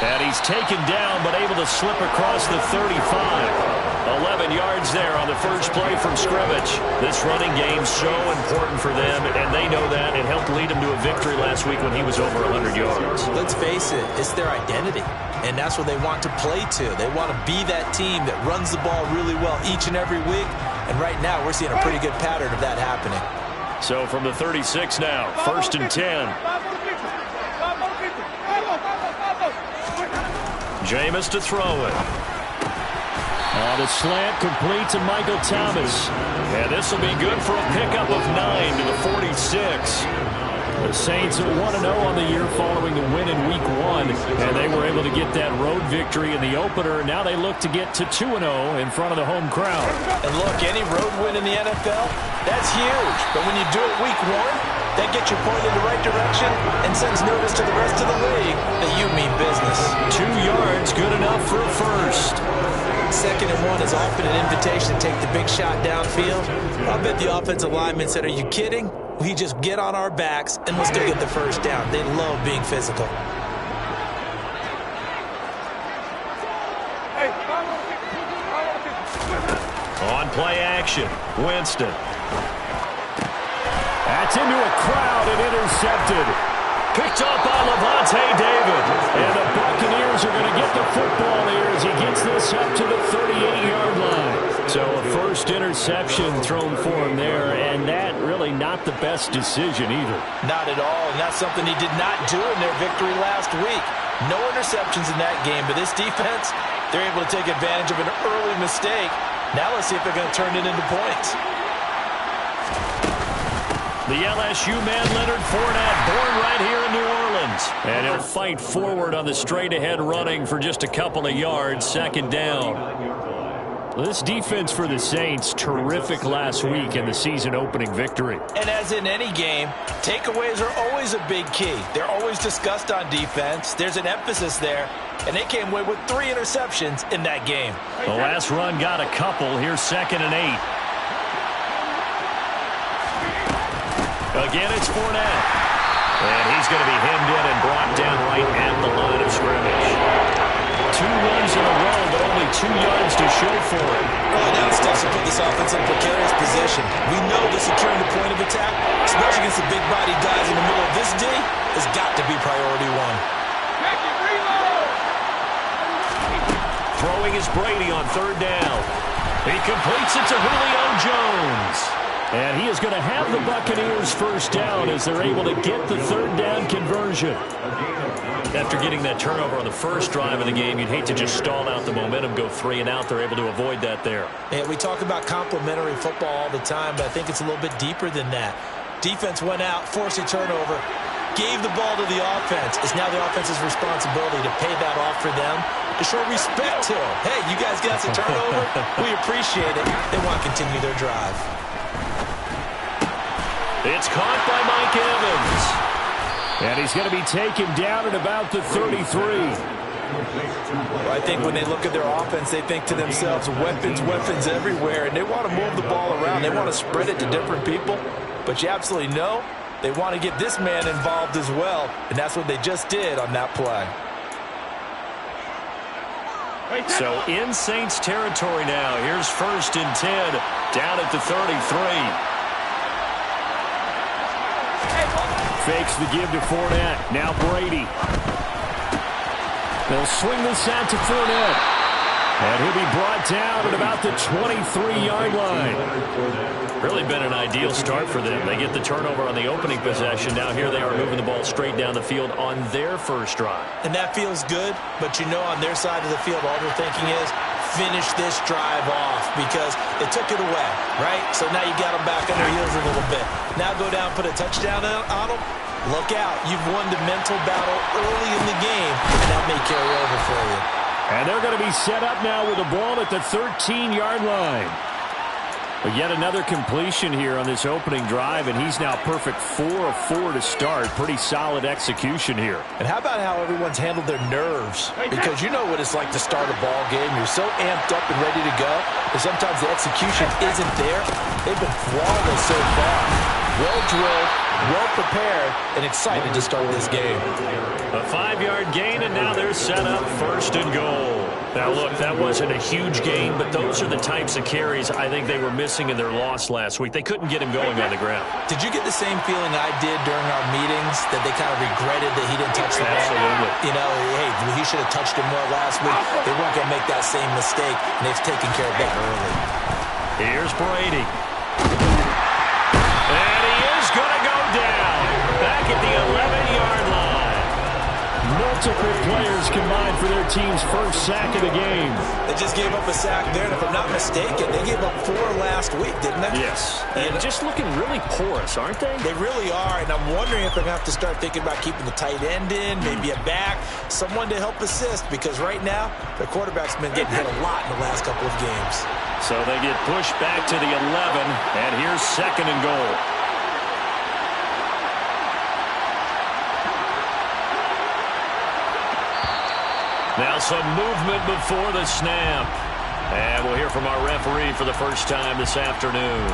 And he's taken down, but able to slip across the 35. 11 yards there on the first play from scrimmage. This running game so important for them, and they know that. It helped lead them to a victory last week when he was over 100 yards. Let's face it, it's their identity, and that's what they want to play to. They want to be that team that runs the ball really well each and every week, and right now we're seeing a pretty good pattern of that happening. So from the 36 now, 1st and 10. Jameis to throw it. The slant complete to Michael Thomas. And this will be good for a pickup of 9 to the 46. The Saints are 1-0 on the year following the win in Week 1. And they were able to get that road victory in the opener. Now they look to get to 2-0 in front of the home crowd. And look, any road win in the NFL, that's huge. But when you do it Week 1, that gets you pointed in the right direction and sends notice to the rest of the league that you mean business. 2 yards, good enough for a first. 2nd and 1 is often an invitation to take the big shot downfield. I bet the offensive linemen said, are you kidding? We just get on our backs and let's go get the first down. They love being physical. On play action, Winston. That's into a crowd and intercepted. Picked up by Lavonte David. And the Buccaneers are going to get the football here as he gets this up to the 38-yard line. So a first interception thrown for him there, and that really not the best decision either. Not at all, and that's something he did not do in their victory last week. No interceptions in that game, but this defense, they're able to take advantage of an early mistake. Now let's see if they're going to turn it into points. The LSU man, Leonard Fournette, born right here in New Orleans. And he'll fight forward on the straight-ahead running for just a couple of yards, 2nd down. This defense for the Saints, terrific last week in the season-opening victory. And as in any game, takeaways are always a big key. They're always discussed on defense. There's an emphasis there, and they came away with 3 interceptions in that game. The last run got a couple. Here's 2nd and 8. Again, it's Fournette. And he's going to be hemmed in and brought down right at the line of scrimmage. 2 runs in a row, but only 2 yards to show for it. Well, now it's tough to put this offense in a precarious position. We know that securing the point of attack, especially against the big-body guys in the middle of this D, has got to be priority 1. Throwing is Brady on 3rd down. He completes it to Julio Jones. And he is going to have the Buccaneers first down as they're able to get the 3rd down conversion. After getting that turnover on the first drive of the game, you'd hate to just stall out the momentum, go 3 and out. They're able to avoid that there. And we talk about complementary football all the time, but I think it's a little bit deeper than that. Defense went out, forced a turnover, gave the ball to the offense. It's now the offense's responsibility to pay that off for them, to show respect to them. Hey, you guys got some turnover. We appreciate it. They want to continue their drive. It's caught by Mike Evans. And he's going to be taken down at about the 33. Well, I think when they look at their offense, they think to themselves, weapons, weapons everywhere, and they want to move the ball around. They want to spread it to different people. But you absolutely know they want to get this man involved as well, and that's what they just did on that play. So in Saints territory now. Here's 1st and 10 down at the 33. Fakes the give to Fournette. Now Brady. They'll swing this out to Fournette. And he'll be brought down at about the 23-yard line. Really been an ideal start for them. They get the turnover on the opening possession. Now here they are moving the ball straight down the field on their first drive. And that feels good, but you know on their side of the field all they're thinking is finish this drive off because they took it away, right? So now you got them back on their heels a little bit. Now go down, put a touchdown on them. Look out. You've won the mental battle early in the game, and that may carry over for you. And they're going to be set up now with the ball at the 13-yard line. But yet another completion here on this opening drive, and he's now perfect 4 of 4 to start. Pretty solid execution here. And how about how everyone's handled their nerves? Because you know what it's like to start a ball game. You're so amped up and ready to go, but sometimes the execution isn't there. They've been flawless so far. Well drilled, well prepared and excited to start this game. A 5-yard gain, and now they're set up 1st and goal. Now, look, that wasn't a huge gain, but those are the types of carries I think they were missing in their loss last week. They couldn't get him going on the ground. Did you get the same feeling I did during our meetings, that they kind of regretted that he didn't touch the ball? Absolutely. You know, hey, he should have touched him more last week. They weren't going to make that same mistake, and they've taken care of that early. Here's Brady. And he is going to go down back at the 11-yard line. Multiple players combined for their team's first sack of the game. They just gave up a sack there, and if I'm not mistaken, they gave up 4 last week, didn't they? Yes. And just looking really porous, aren't they? They really are, and I'm wondering if they're going to have to start thinking about keeping the tight end in, maybe a back, someone to help assist, because right now, their quarterback's been getting hit a lot in the last couple of games. So they get pushed back to the 11, and here's 2nd and goal. Now some movement before the snap. And we'll hear from our referee for the first time this afternoon.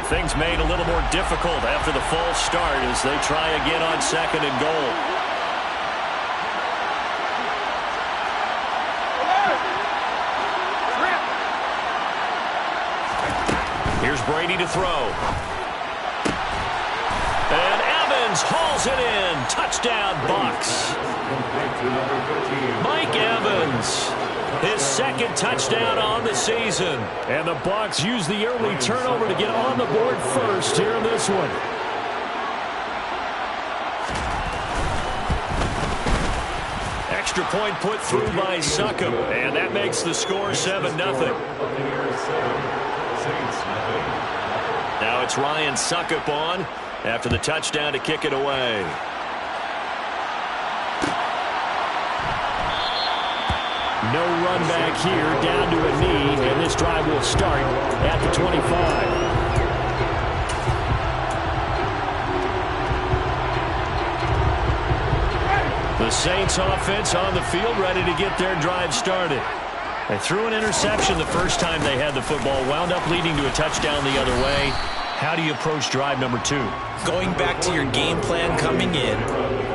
Things made a little more difficult after the false start as they try again on 2nd and goal. Here's Brady to throw. And Evans hauls it in. Touchdown, Bucs. Mike Evans, his 2nd touchdown on the season. And the Bucs use the early turnover to get on the board first here in this one. Extra point put through by Succop. And that makes the score 7-0. Now it's Ryan Succop on after the touchdown to kick it away. No run back here, down to a knee, and this drive will start at the 25. The Saints offense on the field, ready to get their drive started. They threw an interception the first time they had the football, wound up leading to a touchdown the other way. How do you approach drive number 2? Going back to your game plan coming in,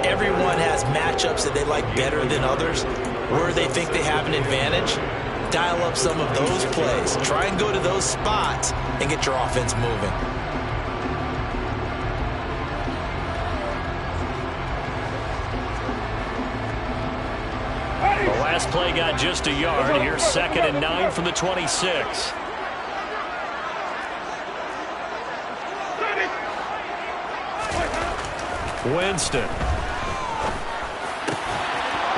everyone has matchups that they like better than others, where they think they have an advantage. Dial up some of those plays. Try and go to those spots and get your offense moving. The last play got just a yard. Here's 2nd and 9 from the 26. Winston.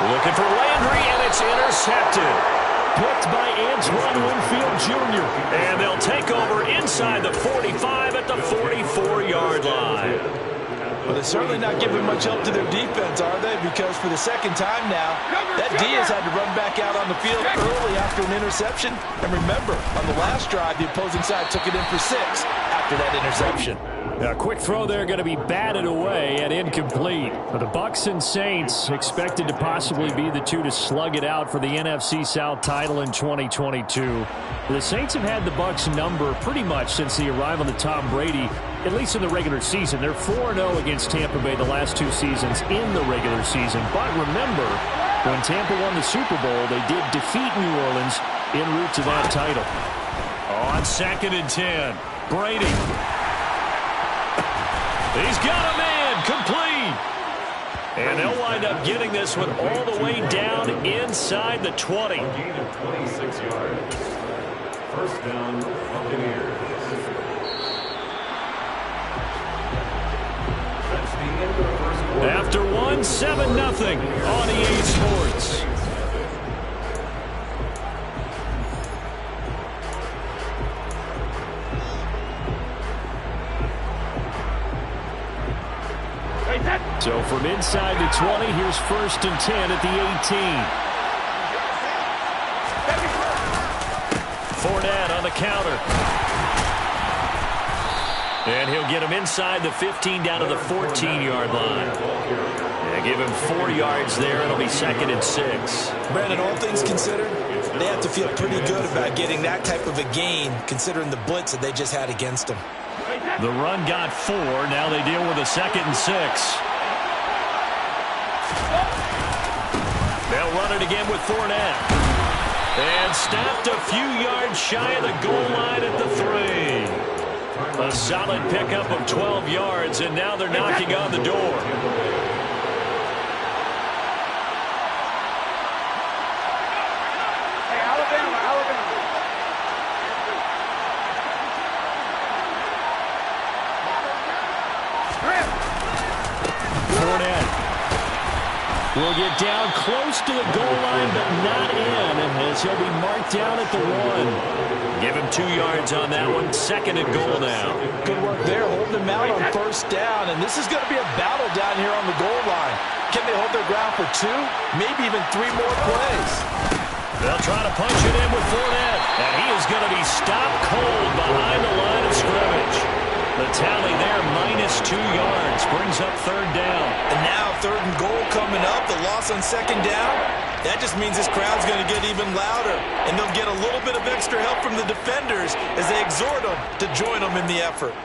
Looking for Landry, and it's intercepted. Picked by Antoine Winfield Jr. And they'll take over inside the 45 at the 44-yard line. Well, they're certainly not giving much help to their defense, are they? Because for the 2nd time now, that D has had to run back out on the field early after an interception. And remember, on the last drive, the opposing side took it in for 6 after that interception. A quick throw there going to be batted away and incomplete. But the Bucs and Saints expected to possibly be the two to slug it out for the NFC South title in 2022. The Saints have had the Bucs number pretty much since the arrival of Tom Brady, at least in the regular season. They're 4-0 against Tampa Bay the last 2 seasons in the regular season. But remember, when Tampa won the Super Bowl, they did defeat New Orleans en route to that title. On 2nd and 10, Brady. He's got a man complete. And they'll wind up getting this one all the way down inside the 20. Gain of 26 yards. First down, Buccaneers. That's the end of the first quarter. After one, 7-0 on EA Sports. So from inside the 20, here's 1st and 10 at the 18. Fournette on the counter. And he'll get him inside the 15 down to the 14-yard line. And Give him 4 yards there. It'll be 2nd and 6. Brandon, all things considered, they have to feel pretty good about getting that type of a gain, considering the blitz that they just had against them. The run got 4. Now they deal with a 2nd and 6. They'll run it again with Fournette. And stopped a few yards shy of the goal line at the 3. A solid pickup of 12 yards, and now they're knocking on the door. Will get down close to the goal line, but not in, as he'll be marked down at the 1. Give him 2 yards on that one. 2nd and goal now. Good work there, holding him out on 1st down, and this is going to be a battle down here on the goal line. Can they hold their ground for 2, maybe even 3 more plays? They'll try to punch it in with Fournette, and he is going to be stopped cold behind the line of scrimmage. The tally there, -2 yards, brings up 3rd down. And now 3rd and goal coming up, the loss on 2nd down. That just means this crowd's going to get even louder, and they'll get a little bit of extra help from the defenders as they exhort them to join them in the effort.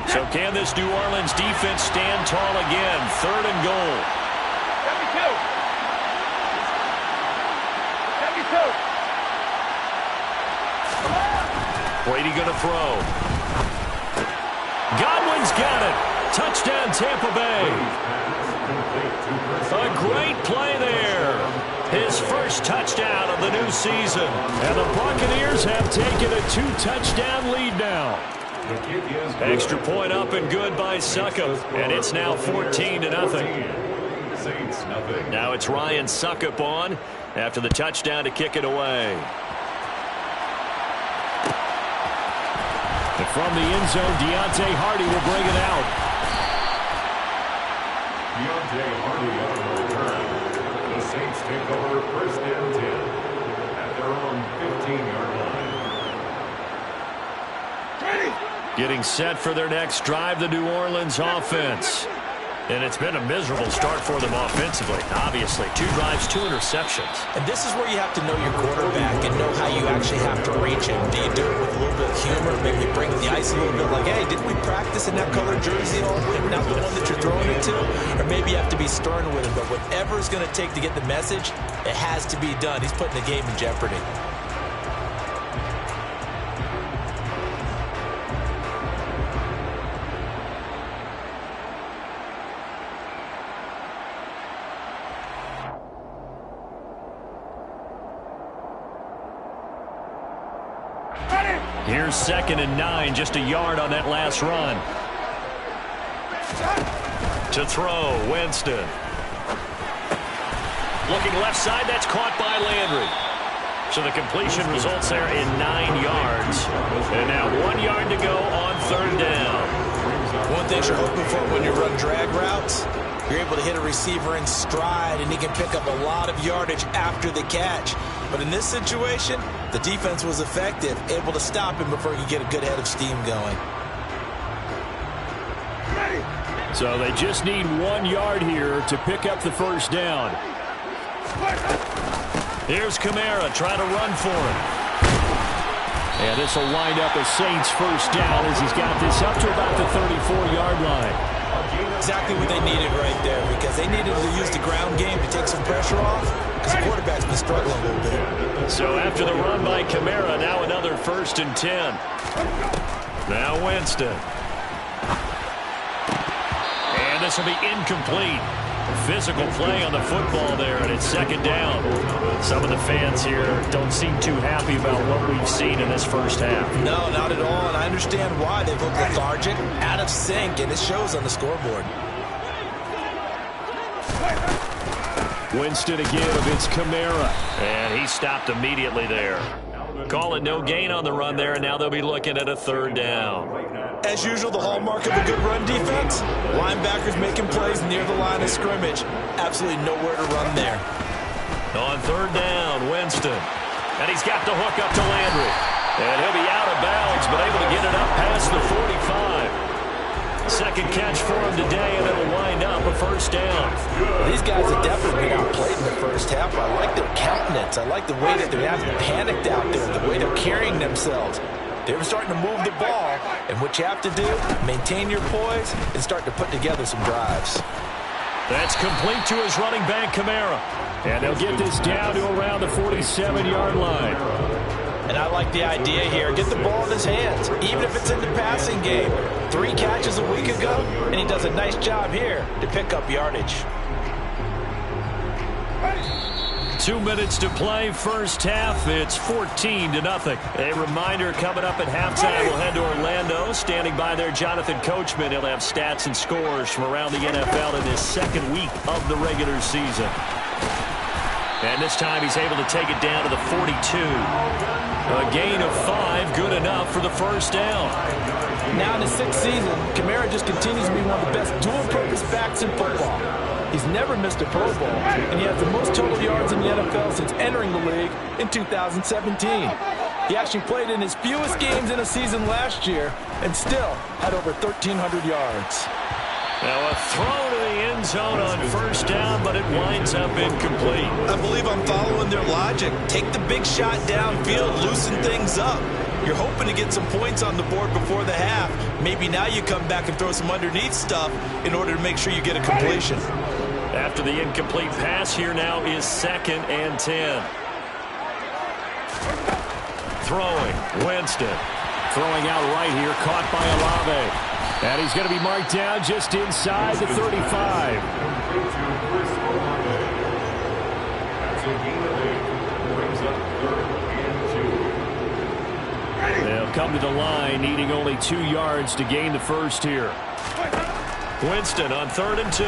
So can this New Orleans defense stand tall again? 3rd and goal. 72. Brady going to throw. Godwin's got it. Touchdown, Tampa Bay. A great play there. His first touchdown of the new season. And the Buccaneers have taken a 2-touchdown lead now. Extra point up and good by Succop. And it's now 14-0. Now it's Ryan Succop on after the touchdown to kick it away. And from the end zone, Deontay Hardy will bring it out. Deontay Hardy on the return. The Saints take over 1st and 10 at their own 15-yard line. Getting set for their next drive, the New Orleans offense. And it's been a miserable start for them offensively, obviously. 2 drives, 2 interceptions. And this is where you have to know your quarterback and know how you actually have to reach him. Do you do it with a little bit of humor, maybe break the ice a little bit, like, hey, didn't we practice in that colored jersey all week, not the one that you're throwing it to? Or maybe you have to be stern with him, but whatever it's going to take to get the message, it has to be done. He's putting the game in jeopardy. Here's 2nd and 9, just a yard on that last run. To throw, Winston. Looking left side, that's caught by Landry. So the completion results there in 9 yards. And now 1 yard to go on 3rd down. One thing you're hoping for when you run drag routes, you're able to hit a receiver in stride, and he can pick up a lot of yardage after the catch. But in this situation, the defense was effective, able to stop him before he could get a good head of steam going. So they just need 1 yard here to pick up the 1st down. Here's Kamara trying to run for it. And this will wind up a Saints 1st down as he's got this up to about the 34-yard line. Exactly what they needed right there, because they needed to use the ground game to take some pressure off, because the quarterback's been struggling a little bit. So after the run by Kamara, now another 1st and 10. Now Winston. And this will be incomplete. Physical play on the football there, and it's 2nd down. Some of the fans here don't seem too happy about what we've seen in this 1st half. No, not at all, and I understand why. They've looked lethargic, out of sync, and it shows on the scoreboard. Winston again against Kamara. And he stopped immediately there. Call it no gain on the run there, and now they'll be looking at a 3rd down. As usual, the hallmark of a good run defense, linebackers making plays near the line of scrimmage. Absolutely nowhere to run there. On 3rd down, Winston. And he's got the hook up to Landry. And he'll be out of bounds, but able to get it up past the 45. Second catch for him today, and it'll wind up a first down. These guys have definitely been outplayed in the first half. I like their countenance. I like the way that they're having panicked out there, the way they're carrying themselves. They're starting to move the ball, and what you have to do, maintain your poise and start to put together some drives. That's complete to his running back, Kamara. And they'll get this down to around the 47-yard line. And I like the idea here. Get the ball in his hands, even if it's in the passing game. 3 catches a week ago, and he does a nice job here to pick up yardage. 2 minutes to play, first half. It's 14-0. A reminder, coming up at halftime, we'll head to Orlando. Standing by there, Jonathan Coachman. He'll have stats and scores from around the NFL in this second week of the regular season. And this time he's able to take it down to the 42. A gain of 5, good enough for the first down. Now in his 6th season, Kamara just continues to be one of the best dual-purpose backs in football. He's never missed a Pro Bowl, and he has the most total yards in the NFL since entering the league in 2017. He actually played in his fewest games in a season last year and still had over 1,300 yards. Now a throw to the end zone on first down, but it winds up incomplete. I believe I'm following their logic. Take the big shot downfield, loosen things up. You're hoping to get some points on the board before the half. Maybe now you come back and throw some underneath stuff in order to make sure you get a completion. After the incomplete pass, here now is 2nd and 10. Throwing, Winston. Throwing out right here, caught by Olave. And he's going to be marked down just inside the 35. They'll come to the line, needing only 2 yards to gain the first here. Winston on 3rd and 2.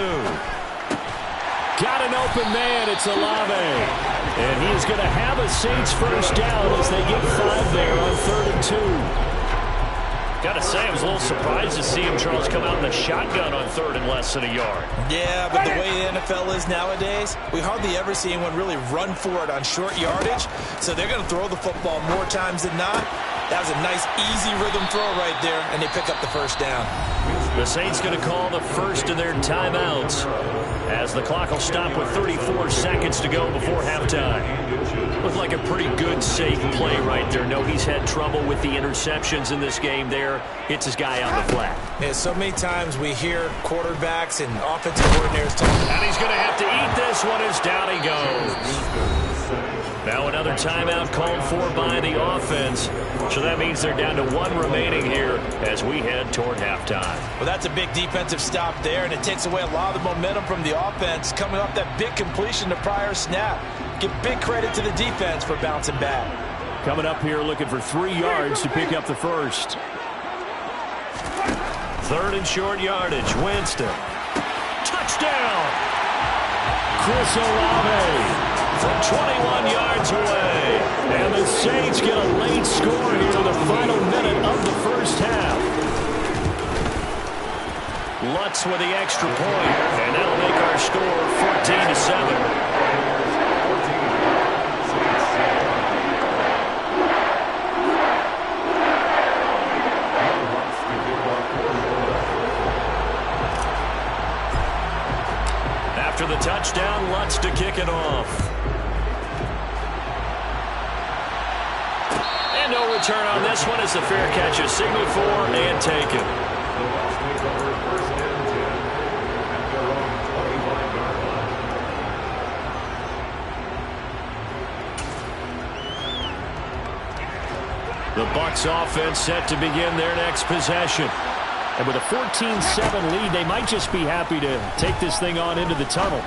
Got an open man. It's Olave. And he is going to have a Saints first down as they get 5 there on 3rd and 2. Got to say, I was a little surprised to see him, Charles, come out in the shotgun on 3rd and less than a yard. Yeah, but the way the NFL is nowadays, we hardly ever see anyone really run for it on short yardage. So they're going to throw the football more times than not. That was a nice, easy rhythm throw right there, and they pick up the first down. The Saints going to call the first of their timeouts as the clock will stop with 34 seconds to go before halftime. Looked like a pretty good, safe play right there. No, he's had trouble with the interceptions in this game there. Hits his guy on the flat. Yeah, so many times we hear quarterbacks and offensive coordinators talk. And he's going to have to eat this one as down he goes. Now another timeout called for by the offense. So that means they're down to 1 remaining here as we head toward halftime. Well, that's a big defensive stop there, and it takes away a lot of the momentum from the offense coming off that big completion the prior snap. Give big credit to the defense for bouncing back. Coming up here looking for 3 yards to pick up the first. 3rd and short yardage. Winston. Touchdown! Chris Olave from 21 yards away. And the Saints get a late score here in the final minute of the first half. Lutz with the extra point, and that'll make our score 14-7. After the touchdown, Lutz to kick it off. And no return on this one as the fair catch is signaled for and taken. The Bucs offense set to begin their next possession. And with a 14-7 lead, they might just be happy to take this thing on into the tunnel.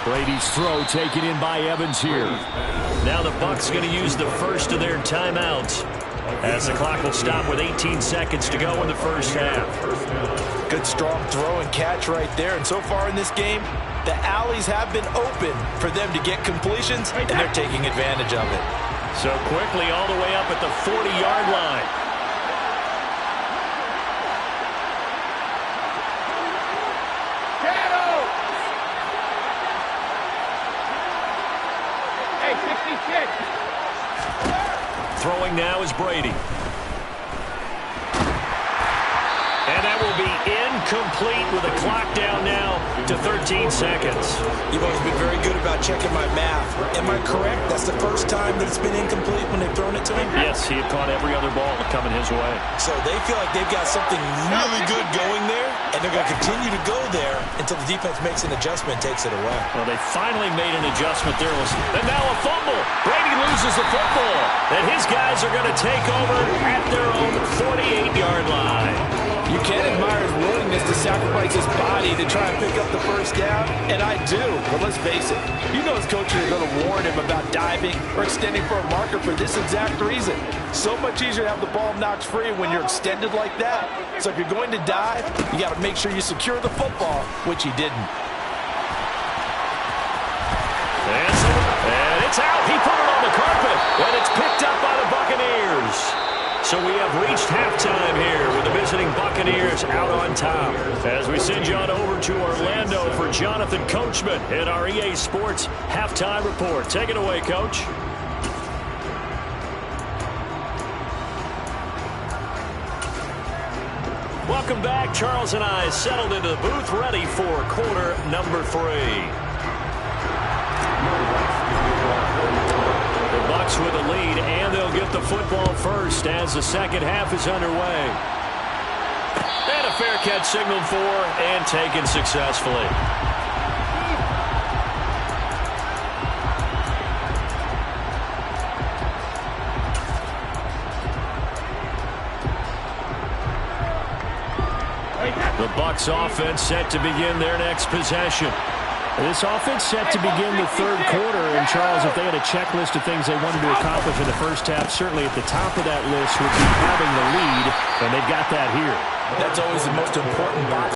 Brady's throw taken in by Evans here. Now the Bucs going to use the first of their timeouts as the clock will stop with 18 seconds to go in the first half. Good strong throw and catch right there. And so far in this game, the alleys have been open for them to get completions, and they're taking advantage of it. So quickly all the way up at the 40-yard line. Throwing now is Brady. And that will be incomplete with a clock down now to 13 seconds. You've always been very good about checking my math. Am I correct? That's the first time that it's been incomplete when they've thrown it to him? Yes, he had caught every other ball coming his way. So they feel like they've got something really good going there, and they're going to continue to go there until the defense makes an adjustment and takes it away. Well, they finally made an adjustment there. And now a fumble. Brady loses the football. And his guys are going to take over at their own 48-yard line. You can admire his willingness to sacrifice his body to try and pick up the first down, and I do. But let's face it, you know his coaches are going to warn him about diving or extending for a marker for this exact reason. So much easier to have the ball knocked free when you're extended like that. So if you're going to dive, you got to make sure you secure the football, which he didn't. And it's out. He put it on the carpet, and it's picked up by the Buccaneers. So we have reached halftime here with the visiting Buccaneers out on top. As we send you on over to Orlando for Jonathan Coachman in our EA Sports Halftime Report. Take it away, Coach. Welcome back. Charles and I settled into the booth ready for quarter number 3. Bucks with a lead, and they'll get the football first as the second half is underway. And a fair catch signaled for and taken successfully. The Bucks offense set to begin their next possession. This offense set to begin the third quarter, and Charles, if they had a checklist of things they wanted to accomplish in the first half, certainly at the top of that list would be having the lead, and they've got that here. That's always the most important box